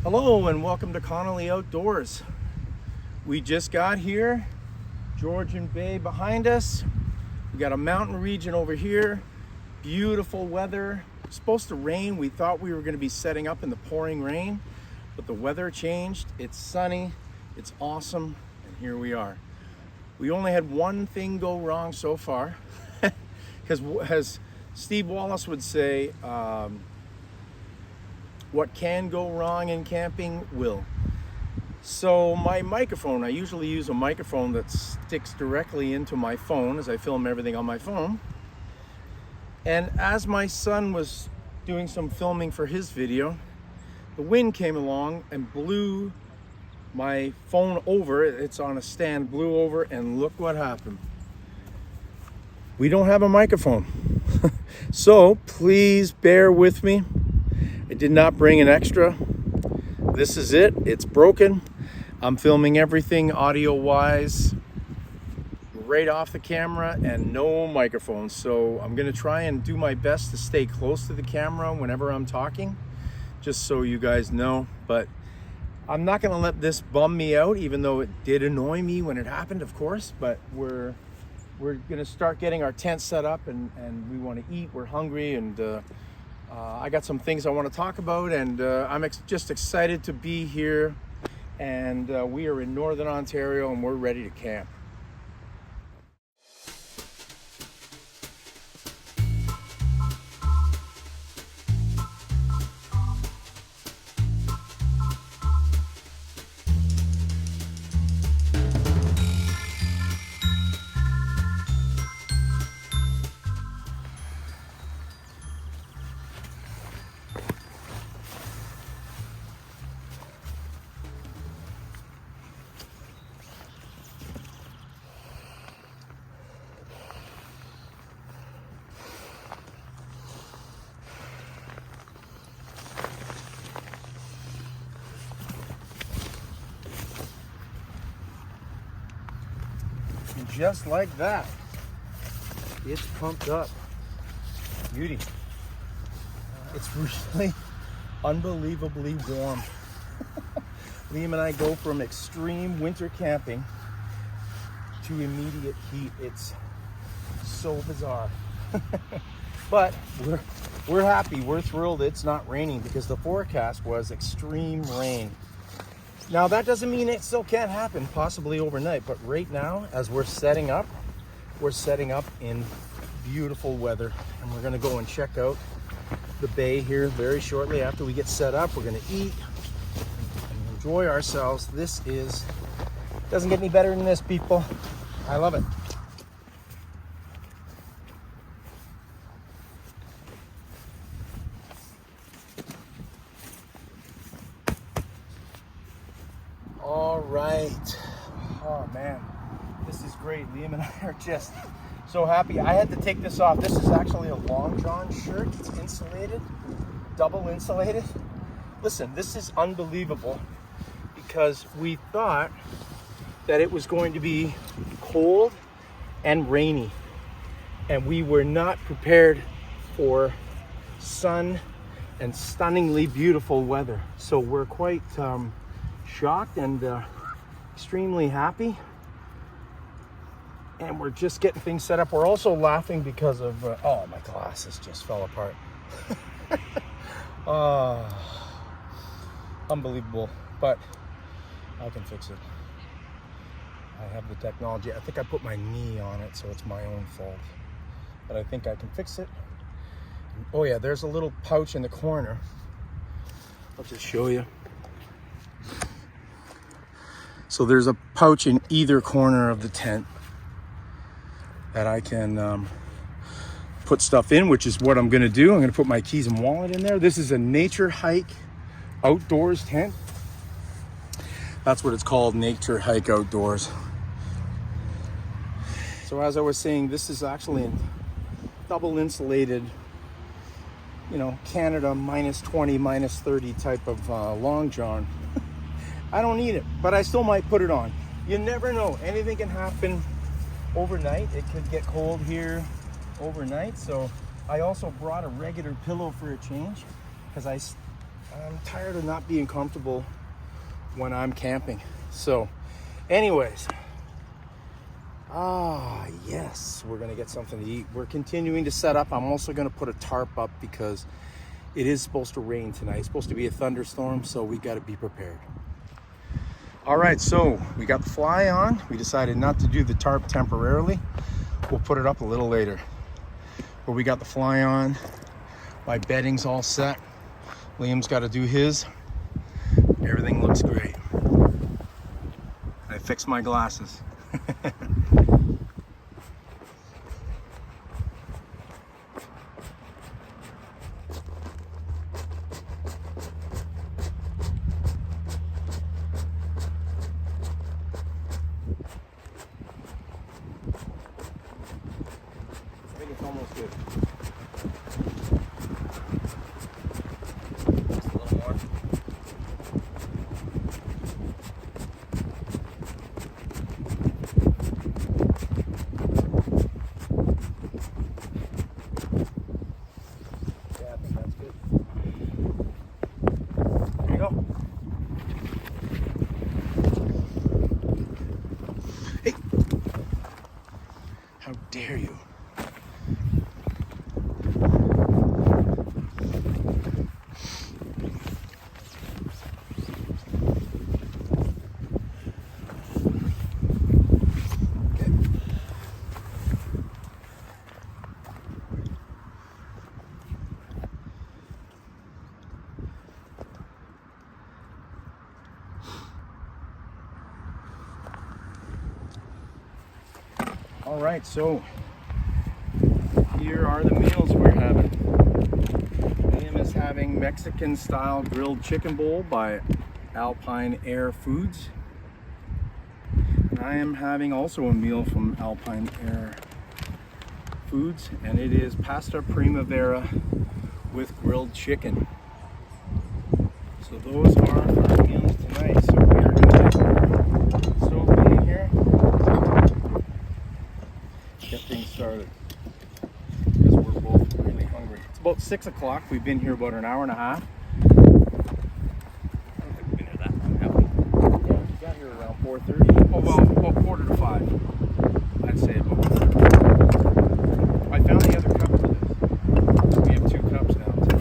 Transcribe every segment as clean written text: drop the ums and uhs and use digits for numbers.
Hello and welcome to Connolly Outdoors. We just got here, Georgian Bay behind us. We got a mountain region over here, beautiful weather. It's supposed to rain. We thought we were going to be setting up in the pouring rain, but the weather changed. It's sunny, it's awesome, and here we are. We only had one thing go wrong so far, because as Steve Wallace would say, what can go wrong in camping will. So my microphone, I usually use a microphone that sticks directly into my phone as I film everything on my phone. And as my son was doing some filming for his video, the wind came along and blew my phone over. It's on a stand, blew over, and look what happened. We don't have a microphone. So please bear with me. I did not bring an extra. This is it. It's broken. I'm filming everything audio-wise right off the camera and no microphone. So I'm gonna try and do my best to stay close to the camera whenever I'm talking, just so you guys know. But I'm not gonna let this bum me out, even though it did annoy me when it happened, of course. But we're gonna start getting our tent set up, and we want to eat. We're hungry, and I got some things I want to talk about, and I'm just excited to be here. And we are in Northern Ontario, and we're ready to camp. And just like that, it's pumped up. Beauty. It's really unbelievably warm. Liam and I go from extreme winter camping to immediate heat. It's so bizarre. But we're happy, we're thrilled it's not raining, because the forecast was extreme rain. Now that doesn't mean it still can't happen, possibly overnight, but right now, as we're setting up in beautiful weather, and we're gonna go and check out the bay here very shortly. After we get set up, we're gonna eat and enjoy ourselves. Doesn't get any better than this, people. I love it. All right. Oh man, this is great. Liam and I are just so happy. I had to take this off. This is actually a Long John shirt. It's insulated, double insulated. Listen, this is unbelievable, because we thought that it was going to be cold and rainy, and we were not prepared for sun and stunningly beautiful weather. So we're quite shocked and extremely happy, and we're just getting things set up. We're also laughing because of oh, my glasses just fell apart. Unbelievable, but I can fix it. I have the technology. I think I put my knee on it, so it's my own fault, but I think I can fix it. Oh yeah, there's a little pouch in the corner. I'll just show you. So there's a pouch in either corner of the tent that I can put stuff in, which is what I'm gonna do. I'm gonna put my keys and wallet in there. This is a Naturehike Outdoors tent. That's what it's called, Naturehike Outdoors. So as I was saying, this is actually a double insulated, you know, Canada minus 20, minus 30 type of Long John. I don't need it, but I still might put it on. You never know, anything can happen overnight. It could get cold here overnight. So I also brought a regular pillow for a change, because I'm tired of not being comfortable when I'm camping. So anyways, yes, we're gonna get something to eat. We're continuing to set up. I'm also gonna put a tarp up because it is supposed to rain tonight. It's supposed to be a thunderstorm, so we gotta be prepared. All right, so we got the fly on. We decided not to do the tarp temporarily. We'll put it up a little later. But we got the fly on. My bedding's all set. Liam's got to do his. Everything looks great. I fixed my glasses. I think it's almost good. Just a little more. Yeah, I think that's good. There you go. Hey! How dare you? All right, so here are the meals we're having. Liam is having Mexican style grilled chicken bowl by Alpine Air Foods. And I am having also a meal from Alpine Air Foods, and it is pasta primavera with grilled chicken. So those are our meals tonight. So we are going to stove in here. Get things started because we're both really hungry. It's about 6 o'clock. We've been here about an hour and a half. I don't think we've been here that long, have we? Yeah, we got here around 4:30. Oh, well, about 4:45. I'd say about 4:30. I found the other cup for this. We have 2 cups now, too.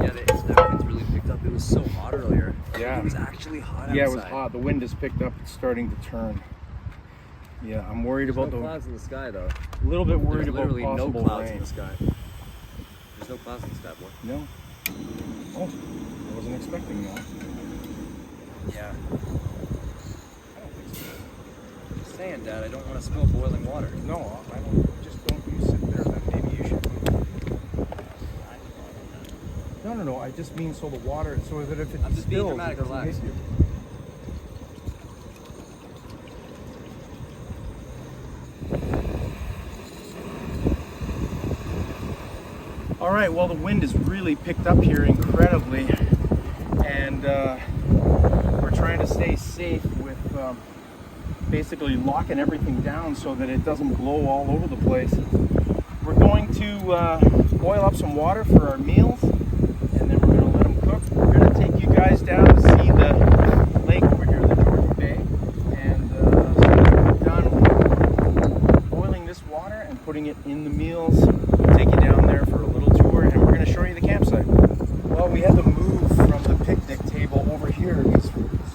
Yeah, it's really picked up. It was so hot earlier. Yeah. It was actually hot outside. Yeah, it was hot. The wind has picked up. It's starting to turn. Yeah, I'm worried about no clouds in the sky, though. A little bit worried about literally possible no clouds rain. in the sky. There's no clouds in the sky, boy. No. Oh, I wasn't expecting that. Yeah. I don't think so. Just saying, Dad, I don't want to smell boiling water. No, I don't. Just don't you sit there. Then maybe you should. No. I just mean so the water, so that if it I'm just being spills, dramatic, it doesn't relax. hit you. All right, well, the wind has really picked up here incredibly, and we're trying to stay safe with basically locking everything down so that it doesn't blow all over the place. We're going to boil up some water for our meals, and then we're going to let them cook. We're going to take you guys down to see the lake over here, the Georgian Bay, and so we're done boiling this water and putting it in the meals. We'll take you down there for a little tour, and we're going to show you the campsite. Well, we had to move from the picnic table over here. There's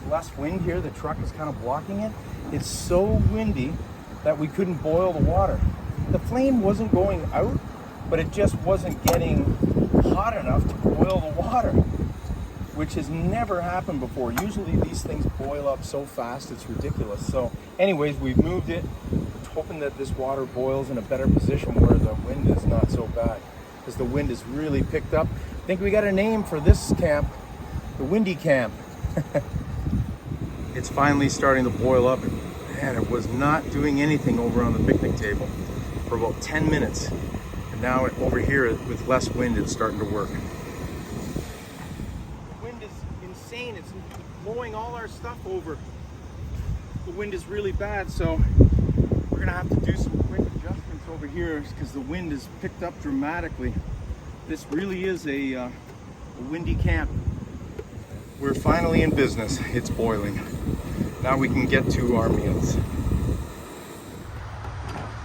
less wind here. The truck is kind of blocking it. It's so windy that we couldn't boil the water. The flame wasn't going out, but it just wasn't getting hot enough to boil the water, which has never happened before. Usually these things boil up so fast, it's ridiculous. So anyways, we've moved it, hoping that this water boils in a better position where the wind is not so bad, because the wind has really picked up. I think we got a name for this camp, the Windy Camp. It's finally starting to boil up, and it was not doing anything over on the picnic table for about 10 minutes. And now over here with less wind, it's starting to work. The wind is insane. It's blowing all our stuff over. The wind is really bad, so we're gonna have to do some quick adjustments over here because the wind has picked up dramatically. This really is a a windy camp. We're finally in business. It's boiling. Now we can get to our meals.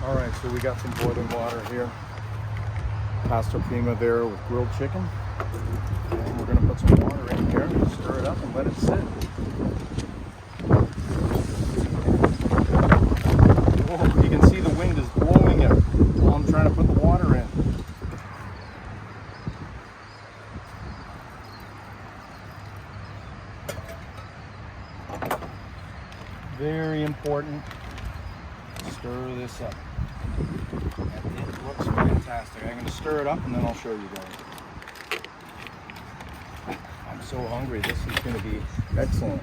All right, so we got some boiling water here. Pasta primavera with grilled chicken. And we're gonna put some water in here, stir it up and let it sit. Whoa, you can see the wind is blowing it while I'm trying to put the water in. Very important. Stir this up. And it looks fantastic. I'm going to stir it up and then I'll show you guys. I'm so hungry. This is going to be excellent.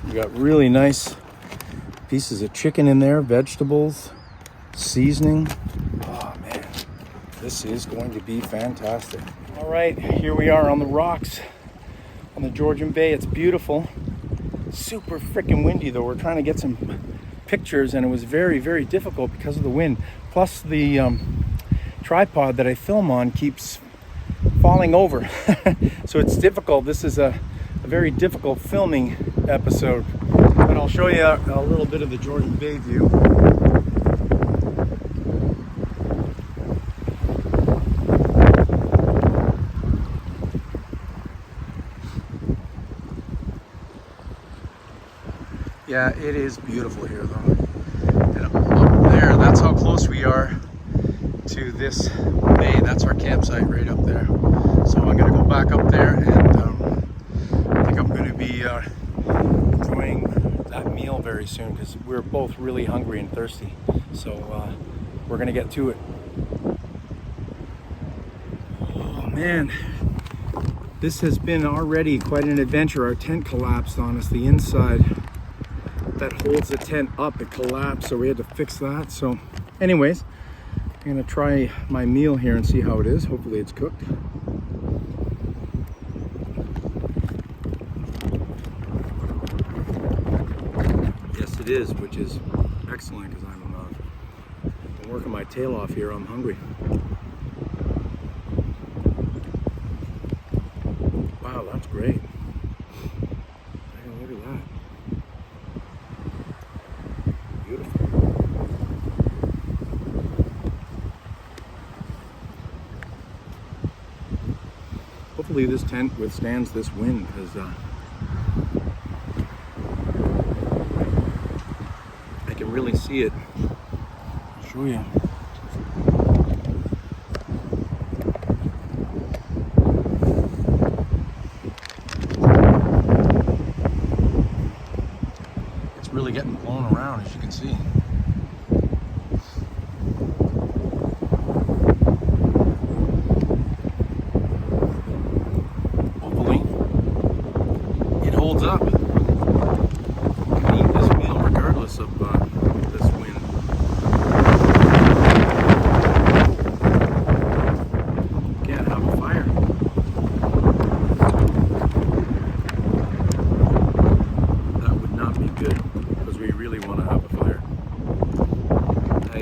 You got really nice pieces of chicken in there, vegetables, seasoning. Oh man, this is going to be fantastic. All right, here we are on the rocks on the Georgian Bay. It's beautiful. Super freaking windy though. We're trying to get some pictures and it was very, very difficult because of the wind. Plus the tripod that I film on keeps falling over. So it's difficult. This is a very difficult filming episode. But I'll show you a little bit of the Georgian Bay view. Yeah, it is beautiful here though. And up there, that's how close we are to this bay. That's our campsite right up there. So I'm gonna go back up there and I think I'm gonna be enjoying that meal very soon because we're both really hungry and thirsty. So we're gonna get to it. Oh man, this has been already quite an adventure. Our tent collapsed on us, the inside that holds the tent up, it collapsed, so we had to fix that. So anyways, I'm gonna try my meal here and see how it is. Hopefully it's cooked. Yes it is, which is excellent because I'm working my tail off here. I'm hungry. Wow, that's great. Hey, look at that. Beautiful. Hopefully this tent withstands this wind because I can really see it. I'll show you. It's really getting blown around, as you can see. Hopefully it holds up. I can eat this meal regardless of this wind. Can't have a fire. That would not be good because we really want to have a fire. I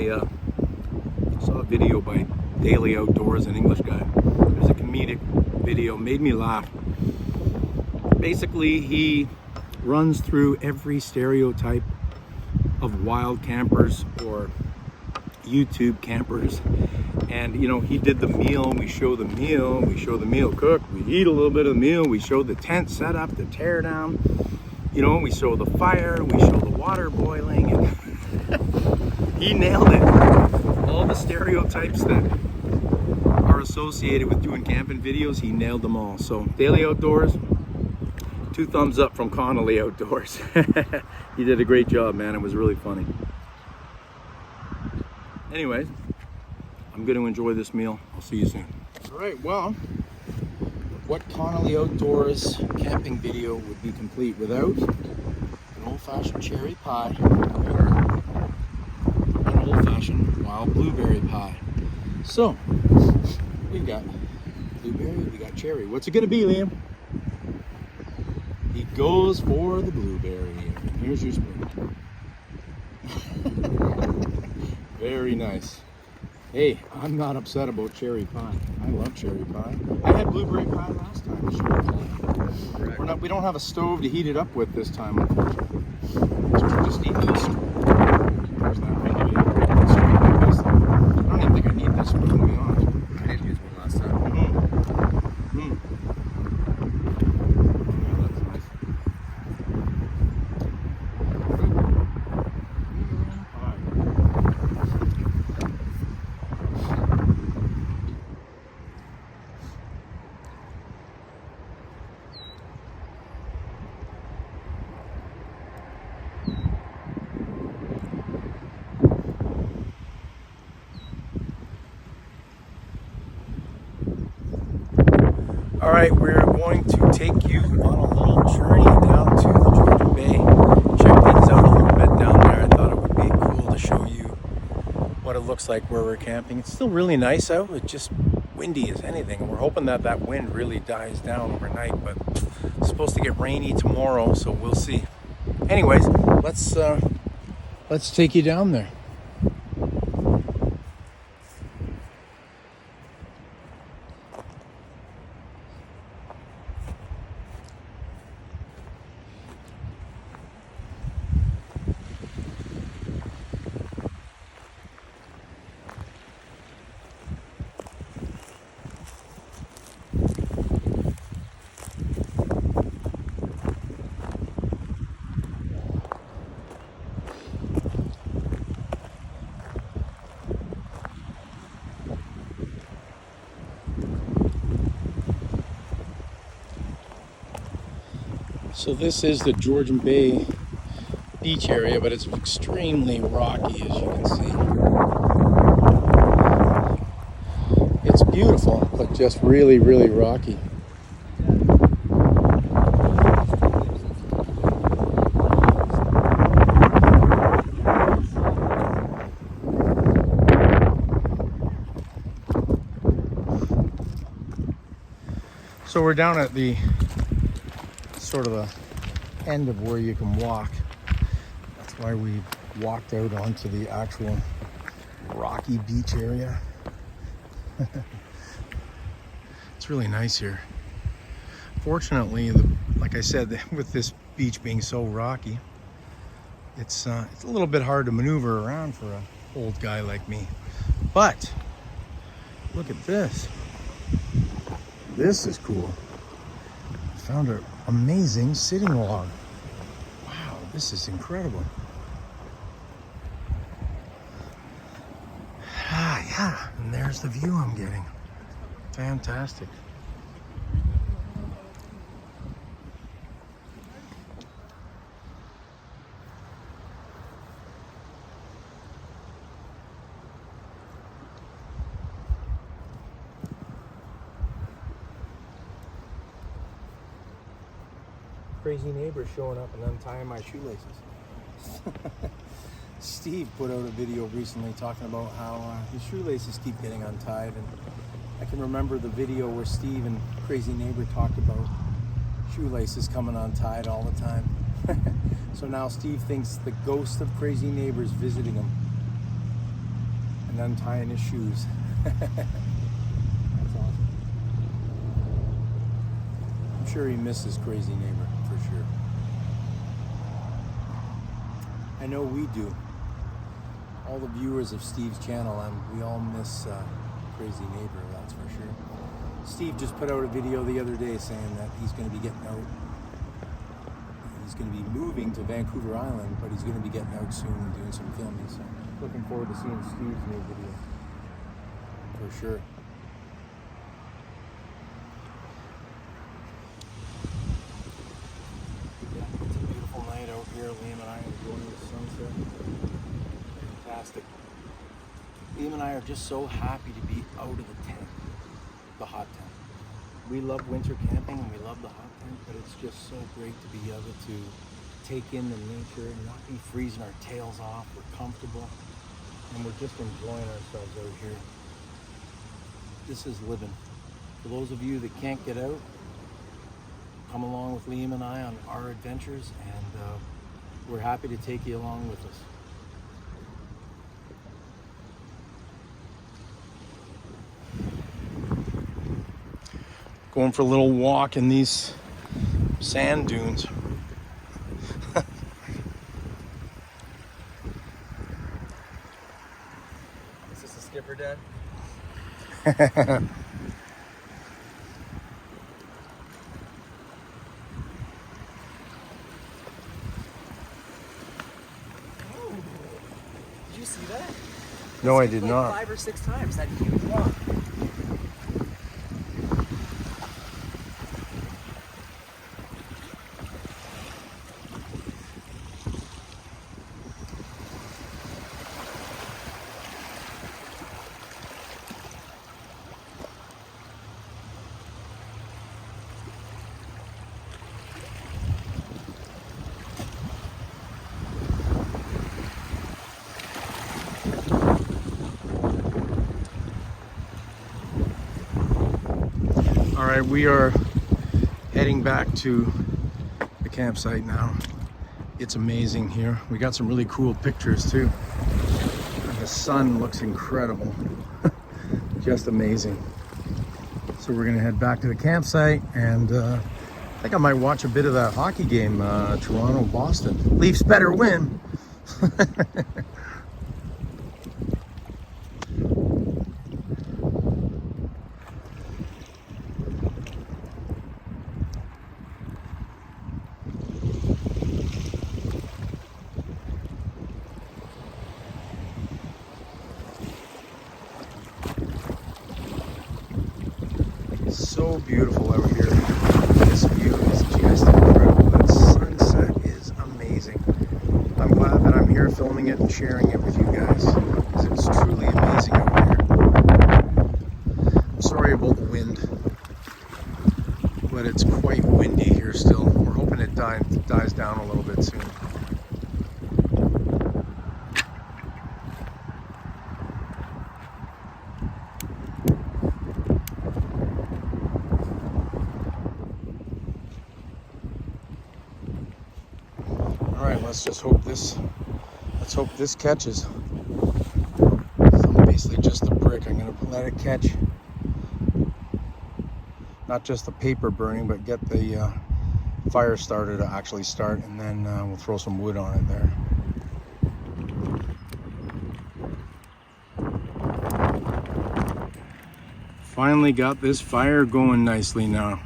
saw a video by Daily Outdoors, an English guy. It was a comedic video, made me laugh. Basically, he runs through every stereotype of wild campers or YouTube campers. And you know, he did the meal, we show the meal cooked, we eat a little bit of the meal, we show the tent set up, the tear down, you know, we show the fire, we show the water boiling, and he nailed it. All the stereotypes that are associated with doing camping videos, he nailed them all. So Daily Outdoors, 2 thumbs up from Connolly Outdoors. He did a great job, man. It was really funny. Anyways, I'm going to enjoy this meal. I'll see you soon. All right, well, what Connolly Outdoors camping video would be complete without an old-fashioned cherry pie or an old-fashioned wild blueberry pie? So, we've got blueberry, we got cherry. What's it going to be, Liam? He goes for the blueberry. Here's your spoon. Very nice. Hey, I'm not upset about cherry pie. I love cherry pie. I had blueberry pie last time. We don't have a stove to heat it up with this time, unfortunately. So we're just eating this. There's that ring. I don't even think I need this spoon, to be honest. I did use one last time. Yeah, that's nice. All right, we're going to take you on a little journey down to the Georgian Bay. Check things out a little bit down there. I thought it would be cool to show you what it looks like where we're camping. It's still really nice out. It's just windy as anything. And we're hoping that that wind really dies down overnight, but it's supposed to get rainy tomorrow, so we'll see. Anyways, let's take you down there. So this is the Georgian Bay beach area, but it's extremely rocky, as you can see. It's beautiful, but just really, really rocky. So we're down at the sort of the end of where you can walk. That's why we walked out onto the actual rocky beach area. It's really nice here. Fortunately, like I said, with this beach being so rocky, it's a little bit hard to maneuver around for an old guy like me. But look at this. This is cool. I found an amazing sitting log. Wow, this is incredible. Ah, yeah, and there's the view I'm getting. Fantastic. Crazy neighbor showing up and untying my shoelaces. Steve put out a video recently talking about how his shoelaces keep getting untied, and I can remember the video where Steve and Crazy Neighbor talked about shoelaces coming untied all the time. So now Steve thinks the ghost of Crazy Neighbor's visiting him and untying his shoes. That's awesome. I'm sure he misses Crazy Neighbor, for sure. I know we do. All the viewers of Steve's channel, and we all miss Crazy Neighbor, that's for sure. Steve just put out a video the other day saying that he's going to be getting out. He's going to be moving to Vancouver Island, but he's going to be getting out soon and doing some filming. So looking forward to seeing Steve's new video, for sure. Yeah, it's a beautiful night out here. Liam and I are enjoying the sunset. Fantastic. Liam and I are just so happy to be out of the tent, the hot tent. We love winter camping and we love the hot tent, but it's just so great to be able to take in the nature and not be freezing our tails off. We're comfortable and we're just enjoying ourselves out here. This is living. For those of you that can't get out, come along with Liam and I on our adventures, and we're happy to take you along with us. Going for a little walk in these sand dunes. Is this a skipper, Dad? Did you see that? No, I did Like not. 5 or 6 times that huge rock. All right, we are heading back to the campsite now. It's amazing here. We got some really cool pictures too. The sun looks incredible. Just amazing. So we're gonna head back to the campsite, and I think I might watch a bit of that hockey game, Toronto-Boston. Leafs better win. So beautiful out here. This view is just incredible. That sunset is amazing. I'm glad that I'm here filming it and sharing it with you guys, because it's truly amazing out here. I'm sorry about the wind, but it's quite windy here still. We're hoping it dies down a little bit soon. Let's hope this catches. So I'm basically just a brick. I'm gonna let it catch. Not just the paper burning, but get the fire starter to actually start, and then we'll throw some wood on it there. Finally got this fire going nicely now.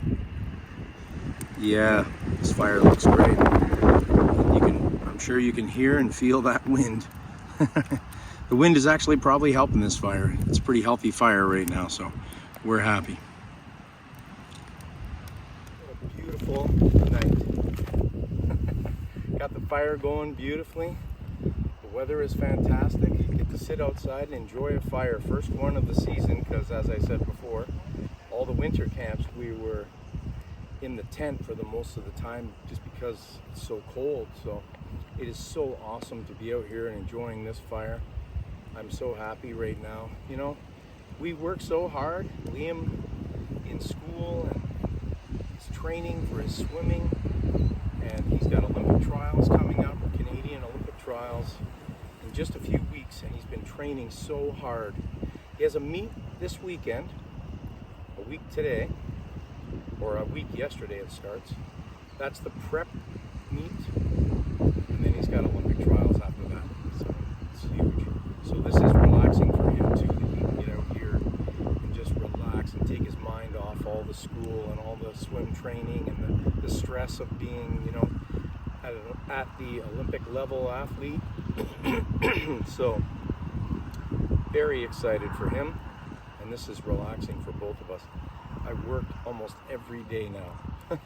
Yeah, this fire looks great. I'm sure you can hear and feel that wind. The wind is actually probably helping this fire. It's a pretty healthy fire right now, so we're happy. What a beautiful night. Got the fire going beautifully. The weather is fantastic. You get to sit outside and enjoy a fire. First one of the season, because as I said before, all the winter camps we were in the tent for the most of the time just because it's so cold. So it is so awesome to be out here and enjoying this fire. I'm so happy right now. You know, we work so hard. Liam in school and he's training for his swimming, and he's got Olympic trials coming up, Canadian Olympic trials in just a few weeks, and he's been training so hard. He has a meet this weekend, a week today, or a week yesterday it starts. That's the prep meet, and then he's got Olympic trials after that, so it's huge. So this is relaxing for him too, that he can get out here and just relax and take his mind off all the school and all the swim training and the stress of being, you know, at the Olympic level athlete. So very excited for him, and this is relaxing for both of us. I work almost every day now.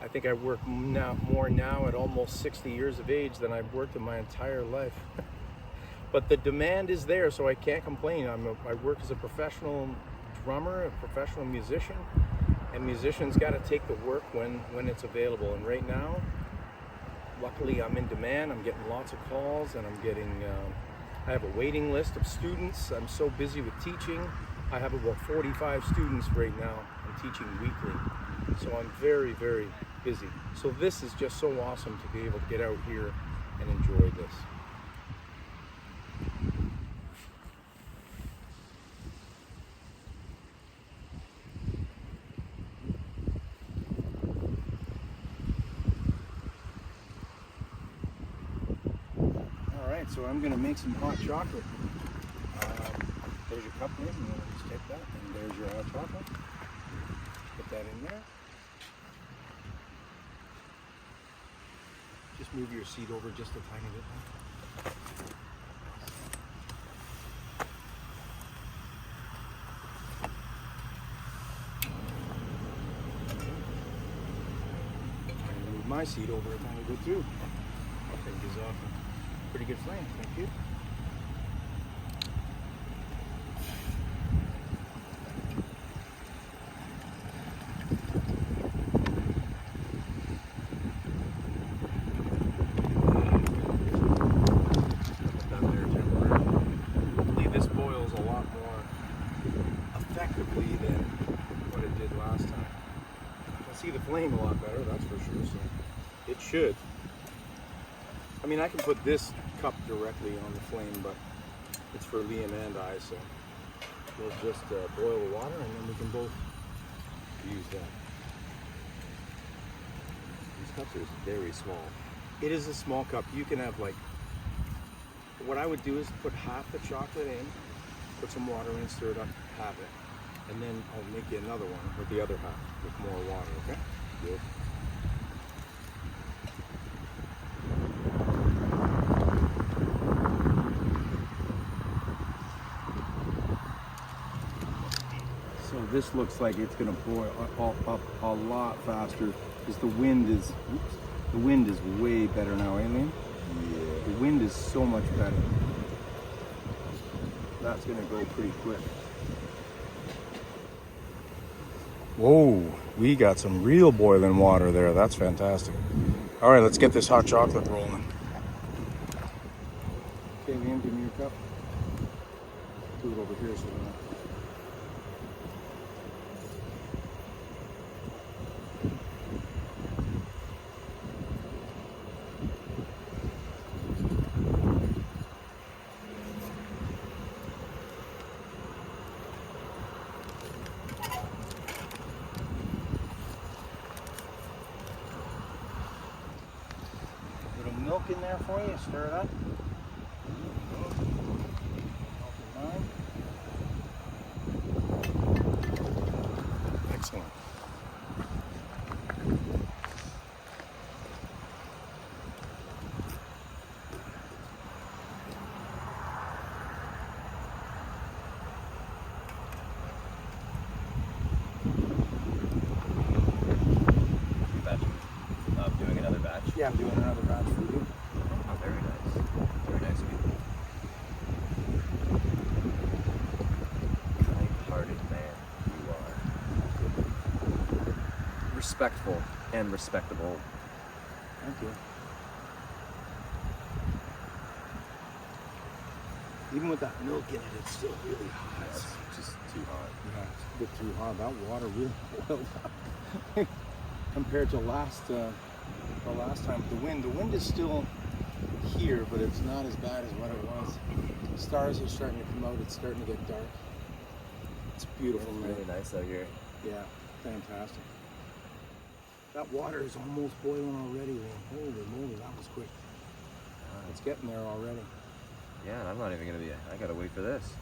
I think I work more now at almost 60 years of age than I've worked in my entire life. But the demand is there, so I can't complain. I work as a professional drummer, a professional musician, and musicians got to take the work when it's available. And right now, luckily I'm in demand. I'm getting lots of calls, and I have a waiting list of students. I'm so busy with teaching. I have about 45 students right now. I'm teaching weekly. So I'm very, very busy. So this is just so awesome to be able to get out here and enjoy this. So I'm gonna make some hot chocolate. There's your cup there, you want to just take that, and there's your hot chocolate. Put that in there. Just move your seat over just a tiny bit more. And move my seat over a tiny bit too. I think is off a pretty good flame, thank you. Flame a lot better, that's for sure. So it should. I mean, I can put this cup directly on the flame, but it's for Liam and I, so we'll just boil the water and then we can both use that. These cups are very small. It is a small cup. You can have like, what I would do is put half the chocolate in, put some water in, stir it up, halve it, and then I'll make you another one with the other half with more water, okay? Good. So this looks like it's going to boil up a lot faster because the wind is way better now, Aileen. Yeah. The wind is so much better. That's going to go pretty quick. Whoa, we got some real boiling water there. That's fantastic. All right, let's get this hot chocolate rolling. Okay, Liam, give me your cup. Do it over here so we're not. Milk in there for you, stir it up. Excellent. Doing another batch? Yeah, I'm doing another batch for you. Oh, very nice. Very nice of you. Kind-hearted man you are. Respectful and respectable. Thank you. Even with that milk in it, it's still really hot. Yeah, it's just too hot. Yeah, it's a bit too hot. That water really boiled up compared to the last time. The wind is still here, but it's not as bad as what it was. The stars are starting to come out. It's starting to get dark. It's beautiful. It's really nice out here. Yeah, fantastic. That water is almost boiling already, man. Holy moly, that was quick. It's getting there already. Yeah, and I'm not even gonna be. I gotta wait for this.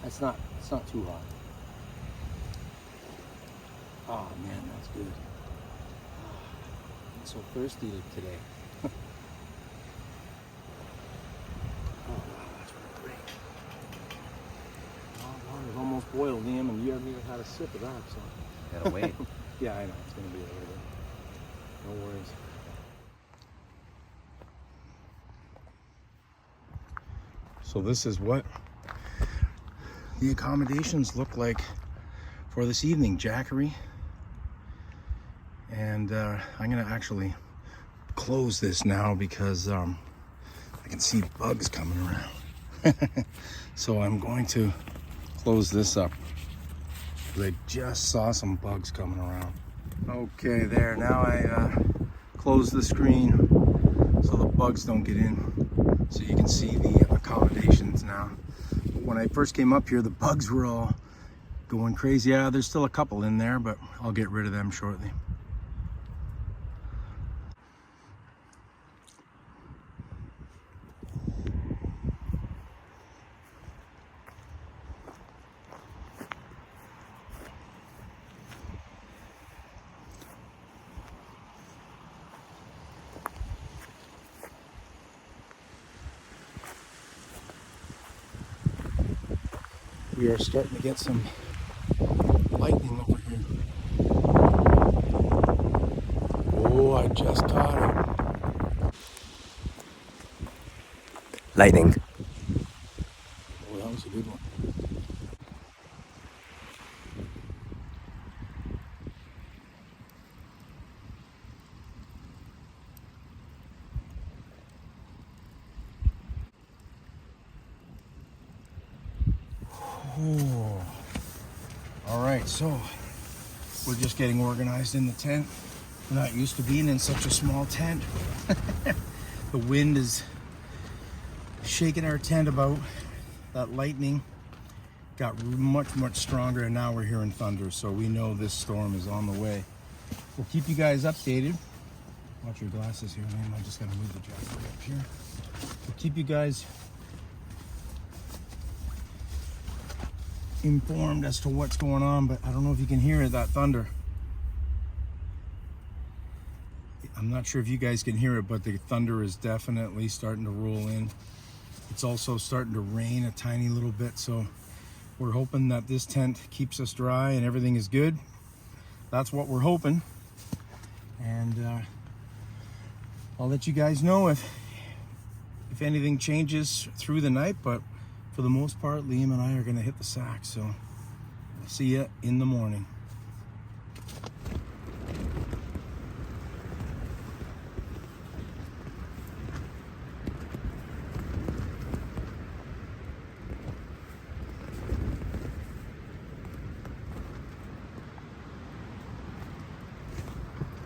It's not too hot. Oh man, that's good. I'm so thirsty today. Oh wow, that's great. Oh, water's almost boiled, Liam, and you haven't even had a sip of that, so. Gotta wait. Yeah, I know, it's gonna be a little bit. No worries. So this is what the accommodations look like for this evening. Jackery. And I'm gonna actually close this now because I can see bugs coming around. So I'm going to close this up. I just saw some bugs coming around. Okay, there, now I close the screen so the bugs don't get in. So you can see the accommodations now. When I first came up here, the bugs were all going crazy. Yeah, there's still a couple in there, but I'll get rid of them shortly. We are starting to get some lightning over here. Oh, I just caught it. Lightning. Oh, that was a good one. Oh. All right, so we're just getting organized in the tent. We're not used to being in such a small tent. The wind is shaking our tent about. That lightning got much stronger, and now we're hearing thunder, so we know this storm is on the way. We'll keep you guys updated. Watch your glasses here, man. I just gotta move the jacket up here. We'll keep you guys informed as to what's going on, but I don't know if you can hear it, that thunder. I'm not sure if you guys can hear it, but the thunder is definitely starting to roll in. It's also starting to rain a tiny little bit, so we're hoping that this tent keeps us dry and everything is good. That's what we're hoping. And I'll let you guys know if anything changes through the night, but for the most part, Liam and I are gonna hit the sack, so I'll see you in the morning.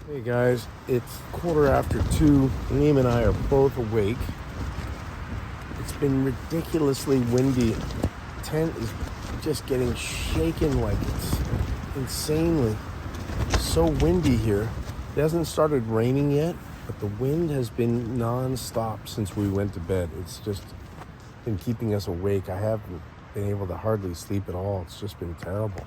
Hey guys, it's 2:15. Liam and I are both awake. It's been ridiculously windy. Tent is just getting shaken like it's insanely. So windy here. It hasn't started raining yet, but the wind has been non-stop since we went to bed. It's just been keeping us awake. I haven't been able to hardly sleep at all. It's just been terrible.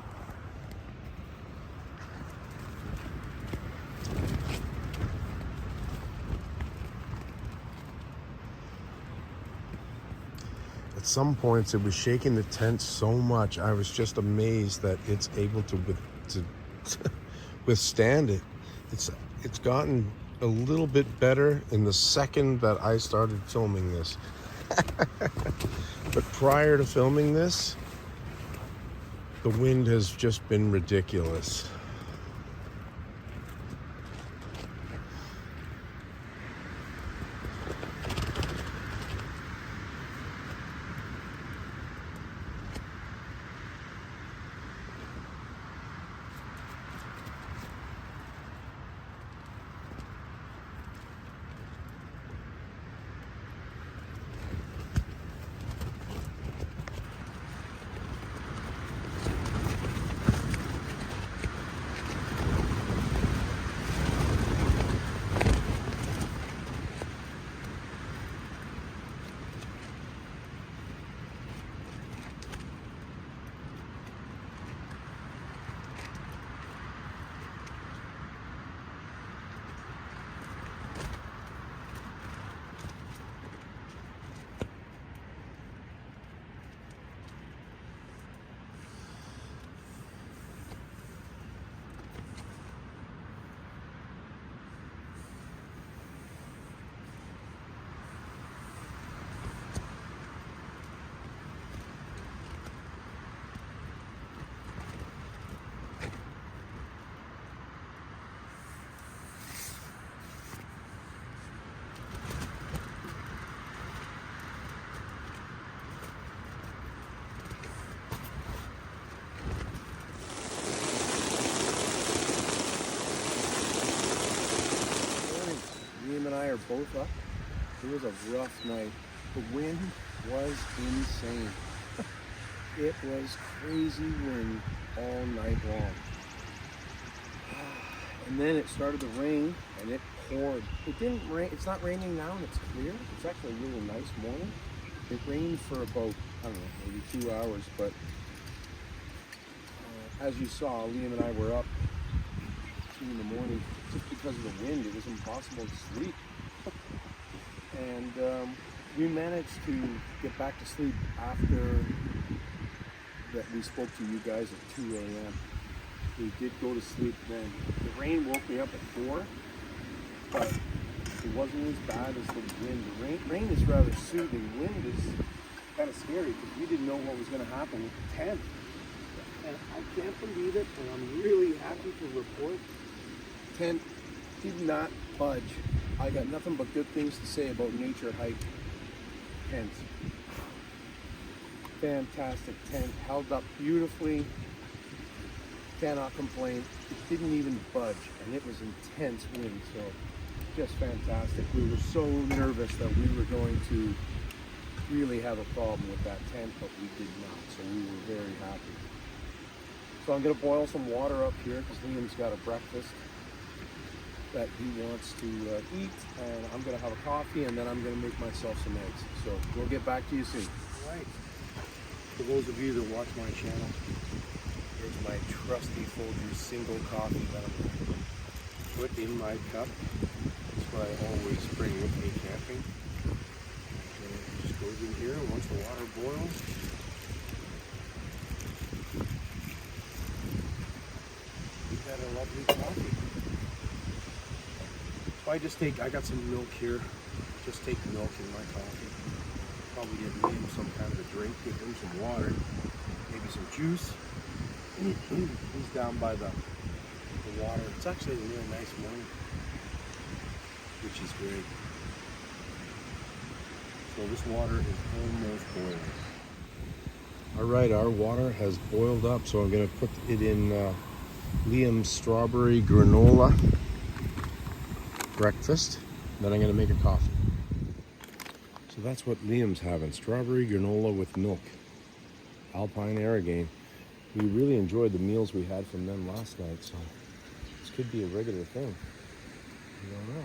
At some points it was shaking the tent so much, I was just amazed that it's able to withstand it. It's gotten a little bit better in the second that I started filming this. But prior to filming this, the wind has just been ridiculous. Liam and I are both up. It was a rough night. The wind was insane. It was crazy wind all night long. And then it started to rain, and it poured. It didn't rain. It's not raining now, and it's clear. It's actually a really nice morning. It rained for about, I don't know, maybe 2 hours, but as you saw, Liam and I were up 2 in the morning just because of the wind. It was impossible to sleep. And we managed to get back to sleep after that we spoke to you guys at 2 a.m. We did go to sleep then. The rain woke me up at 4, but it wasn't as bad as the wind. The rain is rather soothing. Wind is kind of scary because we didn't know what was going to happen with the tent. And I can't believe it, and I'm really happy to report tent did not budge. I got nothing but good things to say about Naturehike Tent. Fantastic tent, held up beautifully. Cannot complain. It didn't even budge, and it was intense wind, so just fantastic. We were so nervous that we were going to really have a problem with that tent, but we did not, so we were very happy. So I'm going to boil some water up here because Liam's got a breakfast that he wants to eat, and I'm going to have a coffee, and then I'm going to make myself some eggs. So we'll get back to you soon. All right. For those of you that watch my channel, here's my trusty Folgers single coffee that I'm going to put in my cup. That's what I always bring with me camping. And it just goes in here, and once the water boils, we've got a lovely coffee. So I got some milk here. Just take the milk in my coffee. Probably get Liam some kind of a drink, give him some water, maybe some juice. He's down by the water. It's actually a real nice morning, which is great. So this water is almost boiling. All right, our water has boiled up, so I'm going to put it in Liam's strawberry granola breakfast. Then I'm going to make a coffee. So that's what Liam's having, strawberry granola with milk. Alpine Aerogain. We really enjoyed the meals we had from them last night, so this could be a regular thing. I don't know.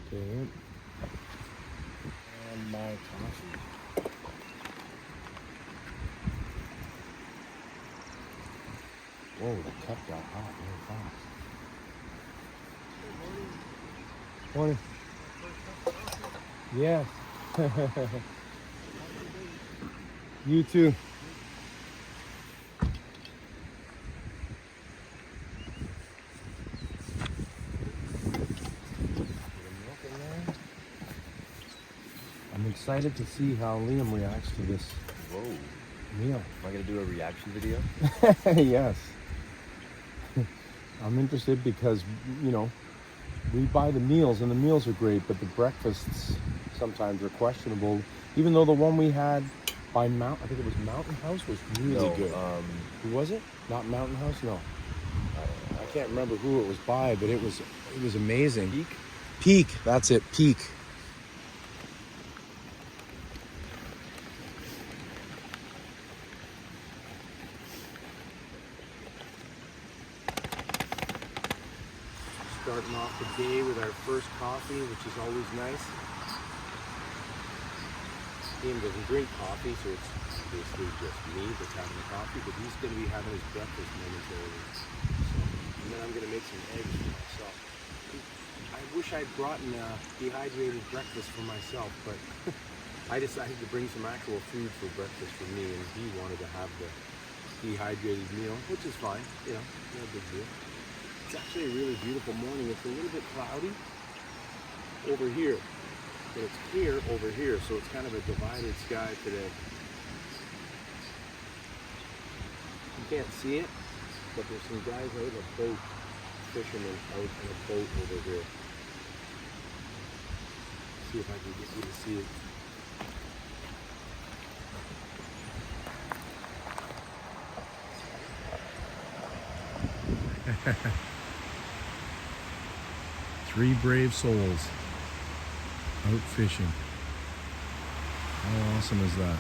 Okay. And my coffee. Whoa, the cup got hot really fast. Morning. Yeah. You too. I'm excited to see how Liam reacts to this meal. Am I going to do a reaction video? Yes. I'm interested because, you know, we buy the meals and the meals are great, but the breakfasts sometimes are questionable. Even though the one we had by I think it was Mountain House, was really good. Who was it? Not Mountain House? No. I can't remember who it was by, but it was amazing. Peak. That's it. Peak. Starting off the day with our first coffee, which is always nice. Liam doesn't drink coffee, so it's basically just me that's having the coffee, but he's going to be having his breakfast momentarily. So, and then I'm going to make some eggs for myself. I wish I'd brought a dehydrated breakfast for myself, but I decided to bring some actual food for breakfast for me, and he wanted to have the dehydrated meal, which is fine, you know, no big deal. It's actually a really beautiful morning. It's a little bit cloudy over here, but it's clear over here, so it's kind of a divided sky today. You can't see it, but there's some guys out in a boat, fishermen out in a boat over here. See if I can get you to see it. Three brave souls out fishing. How awesome is that?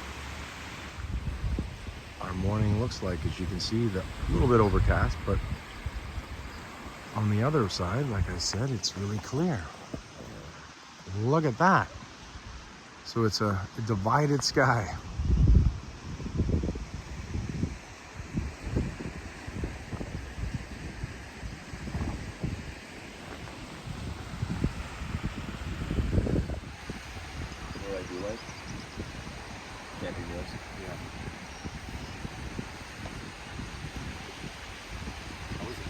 Our morning looks like, as you can see, a little bit overcast, but on the other side, like I said, it's really clear. Look at that. So it's a divided sky. What I do like? Camping meals. Yeah. How is it?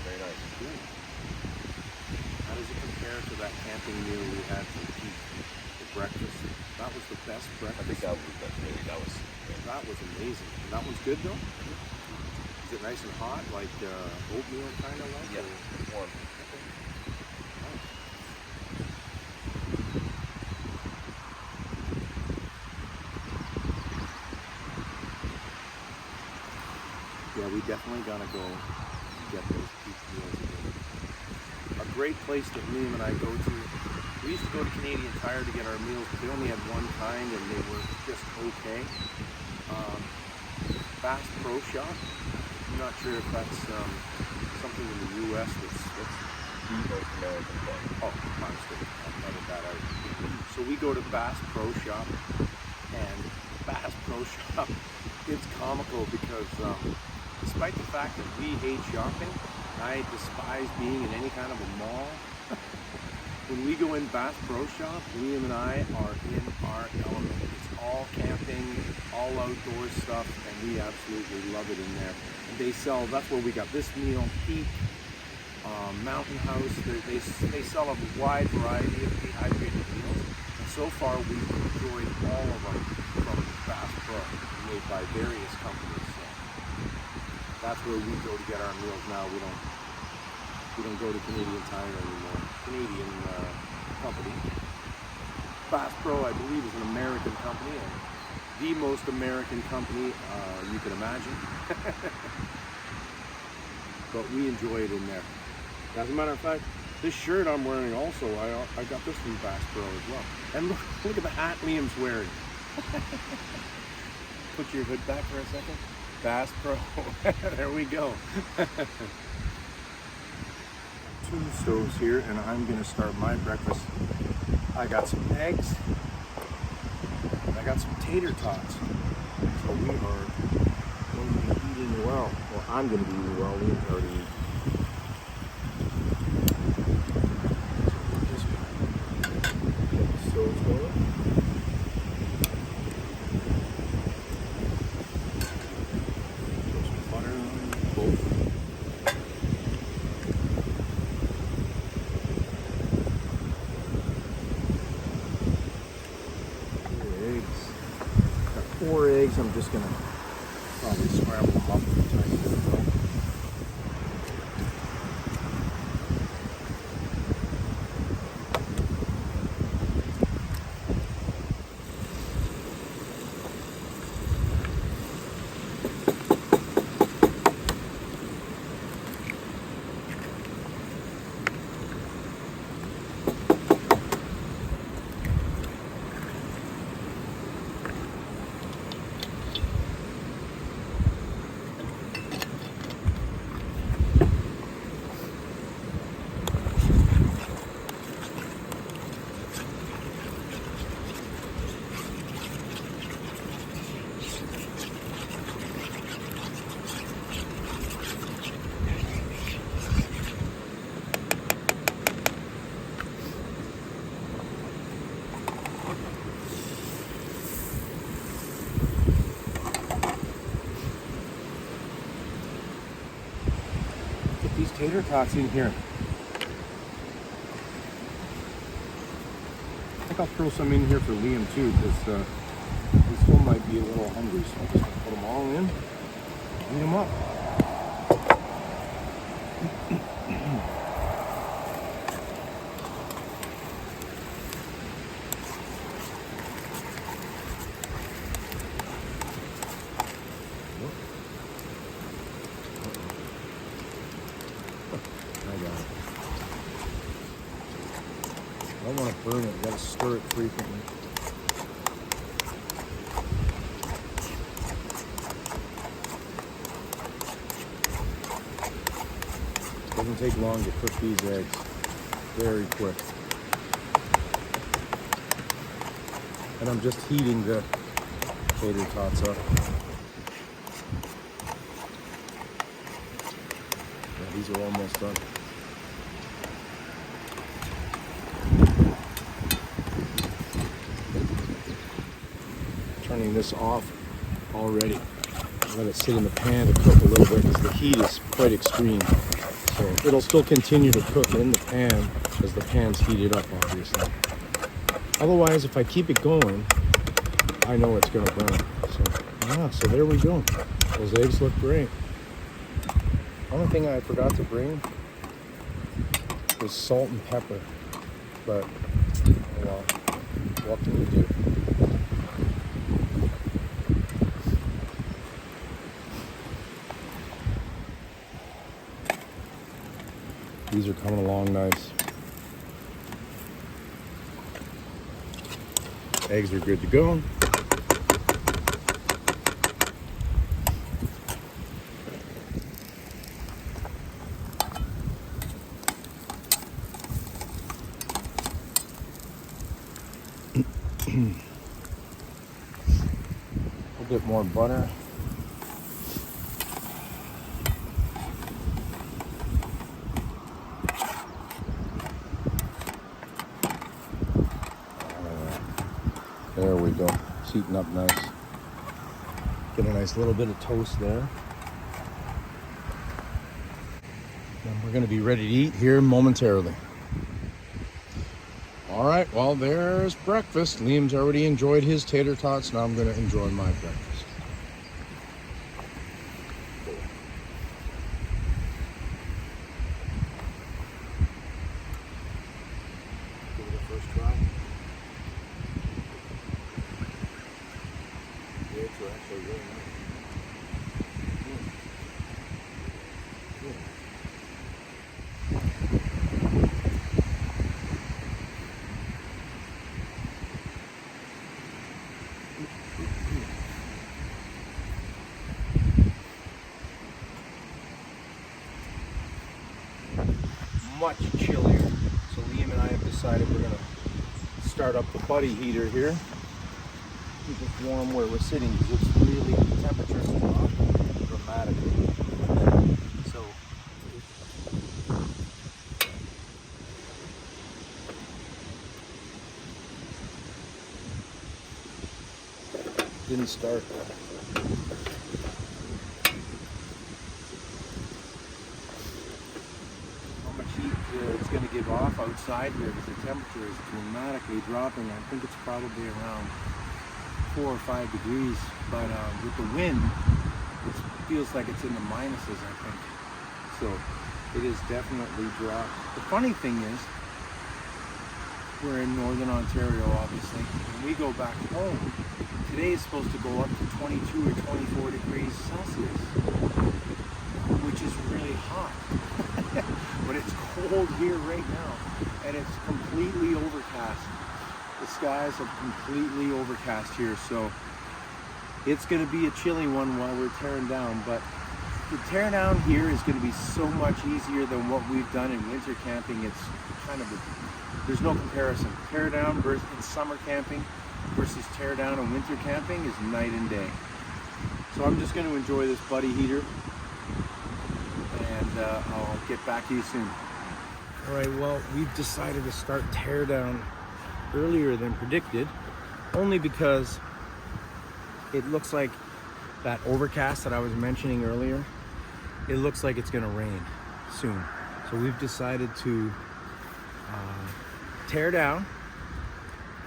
Very nice. Good. How does it compare to that camping meal we had for breakfast? That was the best breakfast. I think that was That was amazing. And that one's good though? Is it nice and hot, like oatmeal kind of like? Yeah, or? warm. Yeah, we definitely gotta go get those peak meals again. A great place that Liam and I go to. We used to go to Canadian Tire to get our meals, but they only had one kind and they were just okay. Bass Pro Shop. I'm not sure if that's something in the U.S. that's The North American one. oh, my mistake. I'll edit that out. So we go to Bass Pro Shop, and Bass Pro Shop, it's comical because despite the fact that we hate shopping, I despise being in any kind of a mall. When we go in Bass Pro Shop, Liam and I are in our element. It's all camping, all outdoor stuff, and we absolutely love it in there. And they sell, that's where we got this meal, Peak, Mountain House. They sell a wide variety of dehydrated meals. And so far, we've enjoyed all of them from Bass Pro, made by various companies. So that's where we go to get our meals now. We don't go to Canadian Tire anymore. Canadian company. Bass Pro, I believe, is an American company, and the most American company you can imagine. But we enjoy it in there. As a matter of fact, this shirt I'm wearing also, I got this from Bass Pro as well. And look at the hat Liam's wearing. Put your hood back for a second. Bass Pro. There we go. Two stoves here, and I'm gonna start my breakfast. I got some eggs, and I got some tater tots. So we are going to be eating well. Well, I'm gonna be eating well. We've already eaten. Just get the stoves going. Put some butter on both. Four eggs. I'm just gonna probably scramble them up a tiny bit. These tater tots in here. I think I'll throw some in here for Liam too, because he still might be a little hungry. So I'm just gonna put them all in, heat them up. got it. I don't want to burn it. You got to stir it frequently. Doesn't take long to cook these eggs. Very quick. And I'm just heating the tater tots up. Yeah, these are almost done. Turning this off already. Let it sit in the pan to cook a little bit because the heat is quite extreme. So it'll still continue to cook in the pan as the pan's heated up, obviously. Otherwise, if I keep it going, I know it's gonna burn. So there we go. Those eggs look great. Only thing I forgot to bring was salt and pepper, but oh well, what can you do? These are coming along nice. Eggs are good to go. A bit more butter. There we go. It's heating up nice. Get a nice little bit of toast there. And we're going to be ready to eat here momentarily. All right, well, there's breakfast. Liam's already enjoyed his tater tots. Now I'm going to enjoy my breakfast. Give it a first try. The eggs are actually really nice. Much chillier. So Liam and I have decided we're going to start up the buddy heater here. Keep it warm where we're sitting because it's really, the temperatures drop dramatically. So didn't start. It's going to give off outside here because the temperature is dramatically dropping. I think it's probably around 4 or 5 degrees, but with the wind, it feels like it's in the minuses, I think. So it is definitely dropped. The funny thing is, we're in Northern Ontario, obviously. When we go back home, today is supposed to go up to 22 or 24 degrees Celsius, which is really hot. But it's cold here right now, and it's completely overcast. The skies are completely overcast here, so it's going to be a chilly one while we're tearing down. But the tear down here is going to be so much easier than what we've done in winter camping. It's kind of there's no comparison. Tear down versus in summer camping versus tear down in winter camping is night and day. So I'm just going to enjoy this buddy heater. And I'll get back to you soon. All right, well, we've decided to start tear down earlier than predicted, only because it looks like that overcast that I was mentioning earlier, it looks like it's gonna rain soon. So we've decided to tear down,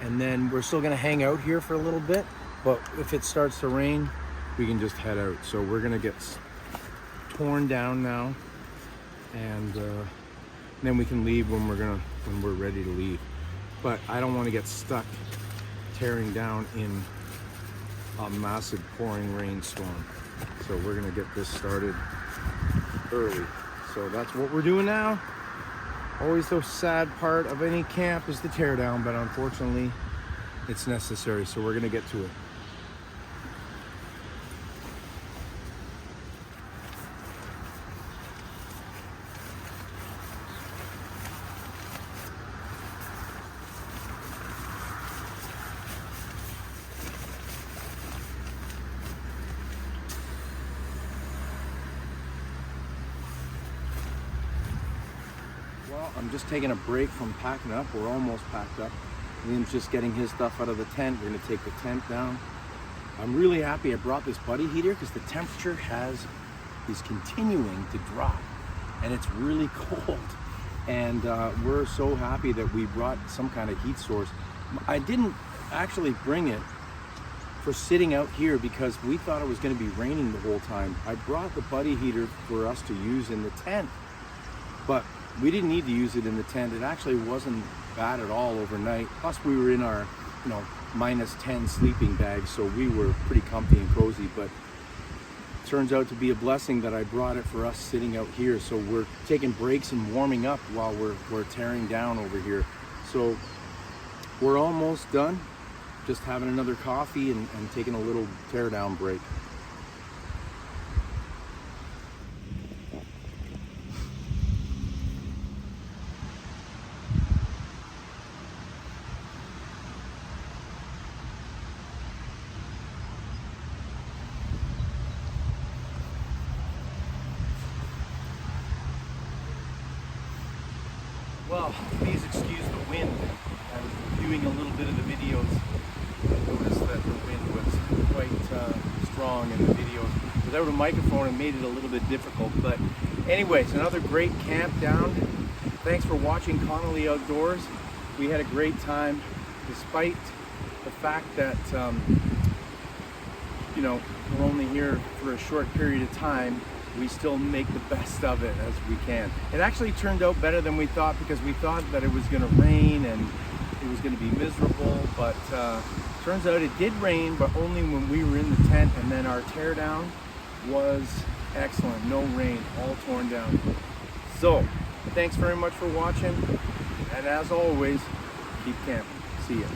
and then we're still gonna hang out here for a little bit, but if it starts to rain, we can just head out. So we're gonna get torn down now, and then we can leave when we're ready to leave. But I don't want to get stuck tearing down in a massive pouring rainstorm. So we're gonna get this started early. So that's what we're doing now. Always the sad part of any camp is the teardown, but unfortunately it's necessary, so we're gonna get to it. Well, I'm just taking a break from packing up. We're almost packed up. Liam's just getting his stuff out of the tent. We're gonna take the tent down. I'm really happy I brought this buddy heater because the temperature is continuing to drop and it's really cold. And we're so happy that we brought some kind of heat source. I didn't actually bring it for sitting out here because we thought it was gonna be raining the whole time. I brought the buddy heater for us to use in the tent, but we didn't need to use it in the tent. It actually wasn't bad at all overnight. Plus we were in our, -10 sleeping bags, so we were pretty comfy and cozy, but it turns out to be a blessing that I brought it for us sitting out here. So we're taking breaks and warming up while we're tearing down over here. So we're almost done. Just having another coffee and taking a little tear down break. Well, please excuse the wind. I was reviewing a little bit of the videos. I noticed that the wind was quite strong in the videos. Without a microphone, it made it a little bit difficult. But anyways, another great camp down. Thanks for watching Connolly Outdoors. We had a great time, despite the fact that we're only here for a short period of time. We still make the best of it as we can. It actually turned out better than we thought because we thought that it was gonna rain and it was gonna be miserable, but turns out it did rain, but only when we were in the tent, and then our teardown was excellent. No rain, all torn down. So, thanks very much for watching, and as always, keep camping. See ya.